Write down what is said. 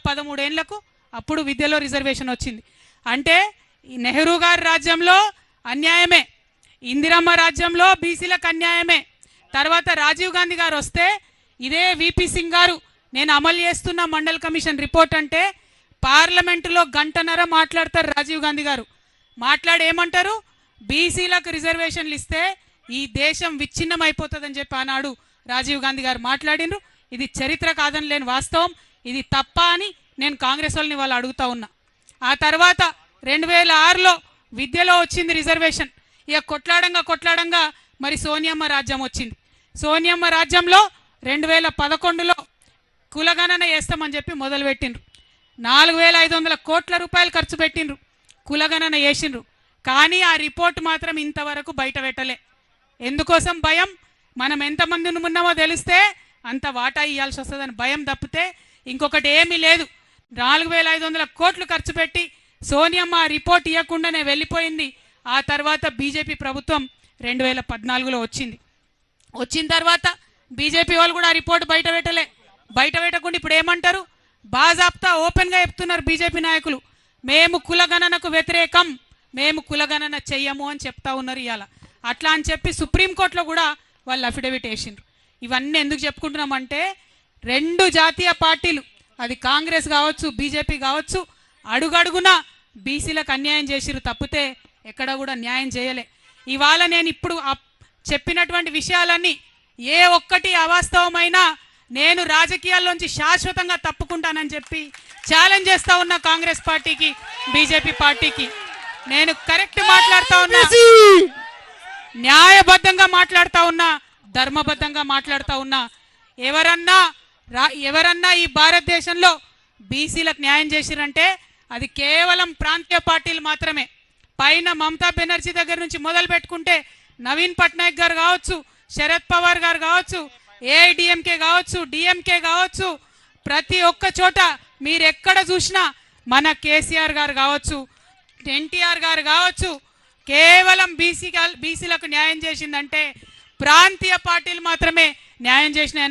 13 ఏళ్లకు అప్పుడు విద్యలో రిజర్వేషన్ వచ్చింది. అంటే ఈ నెహ్రూ గారి రాజ్యంలో అన్యాయమే, ఇందిరమ్మ రాజ్యంలో బీసీలకు అన్యాయమే. తర్వాత రాజీవ్ గాంధీ గారు వస్తే ఇదే విపి సింగ్ గారు నేను అమలు చేస్తున్న మండల్ కమిషన్ రిపోర్ట్ అంటే పార్లమెంటులో గంటన్నర మాట్లాడతారు రాజీవ్ గాంధీ గారు. మాట్లాడి ఏమంటారు, బీసీలకు రిజర్వేషన్లు ఇస్తే ఈ దేశం విచ్ఛిన్నం అయిపోతుందని చెప్పి ఆనాడు రాజీవ్ గాంధీ గారు మాట్లాడినరు. ఇది చరిత్ర కాదని లేని వాస్తవం, ఇది తప్ప అని నేను కాంగ్రెస్ వాళ్ళని వాళ్ళు అడుగుతా ఉన్నా. ఆ తర్వాత 2006లో విద్యలో వచ్చింది రిజర్వేషన్. ఇక కొట్లాడంగా మరి సోనియమ్మ రాజ్యం వచ్చింది. సోనియమ్మ రాజ్యంలో 2011లో కులగణన చేస్తామని చెప్పి మొదలుపెట్టిండ్రు. 4500 కోట్ల రూపాయలు ఖర్చు పెట్టిండ్రు, కులగణన చేసిండ్రు. కానీ ఆ రిపోర్ట్ మాత్రం ఇంతవరకు బయట పెట్టలే. ఎందుకోసం భయం, మనం ఎంతమంది ఉన్నామో తెలిస్తే అంత వాటా ఇవ్వాల్సి వస్తుందని భయం తప్పితే ఇంకొకటి ఏమీ లేదు. 4500 కోట్లు ఖర్చు పెట్టి సోనియమ్మ ఆ రిపోర్ట్ ఇవ్వకుండానే వెళ్ళిపోయింది. ఆ తర్వాత బీజేపీ ప్రభుత్వం 2014లో వచ్చింది. వచ్చిన తర్వాత బీజేపీ వాళ్ళు కూడా ఆ రిపోర్ట్ బయట పెట్టలే. బయట పెట్టకుండా ఇప్పుడు ఏమంటారు, బాజాప్తా ఓపెన్గా చెప్తున్నారు బీజేపీ నాయకులు, మేము కులగణనకు వ్యతిరేకం, మేము కులగణన చెయ్యము అని చెప్తా ఉన్నారు ఇవాళ. అట్లా అని చెప్పి సుప్రీంకోర్టులో కూడా వాళ్ళు అఫిడవిట్ వేసిండ్రు. ఇవన్నీ ఎందుకు చెప్పుకుంటున్నామంటే 2 జాతీయ పార్టీలు, అది కాంగ్రెస్ కావచ్చు బీజేపీ కావచ్చు, అడుగడుగున బీసీలకు అన్యాయం చేసిరు తప్పితే ఎక్కడ కూడా న్యాయం చేయలే. ఇవాళ నేను ఇప్పుడు చెప్పినటువంటి విషయాలన్నీ ఏ ఒక్కటి అవాస్తవమైనా నేను రాజకీయాల్లోంచి శాశ్వతంగా తప్పుకుంటానని చెప్పి ఛాలెంజ్ చేస్తా ఉన్నా కాంగ్రెస్ పార్టీకి, బీజేపీ పార్టీకి. నేను కరెక్ట్ మాట్లాడుతా ఉన్నా, న్యాయబద్ధంగా మాట్లాడుతా ఉన్నా, ధర్మబద్ధంగా మాట్లాడుతా ఉన్నా. ఎవరన్నా ఈ భారతదేశంలో బీసీలకు న్యాయం చేసిరంటే అది కేవలం ప్రాంతీయ పార్టీలు మాత్రమే. పైన మమతా బెనర్జీ దగ్గర నుంచి మొదలు పెట్టుకుంటే నవీన్ పట్నాయక్ గారు కావచ్చు, శరద్ పవార్ గారు కావచ్చు, ఏఐడిఎంకే కావచ్చు, డిఎంకే కావచ్చు, ప్రతి ఒక్క చోట మీరు ఎక్కడ చూసినా మన కేసీఆర్ గారు కావచ్చు, ఎన్టీఆర్ గారు కావచ్చు, కేవలం బీసీలకు న్యాయం చేసిందంటే ప్రాంతీయ పార్టీలు మాత్రమే న్యాయం చేసిన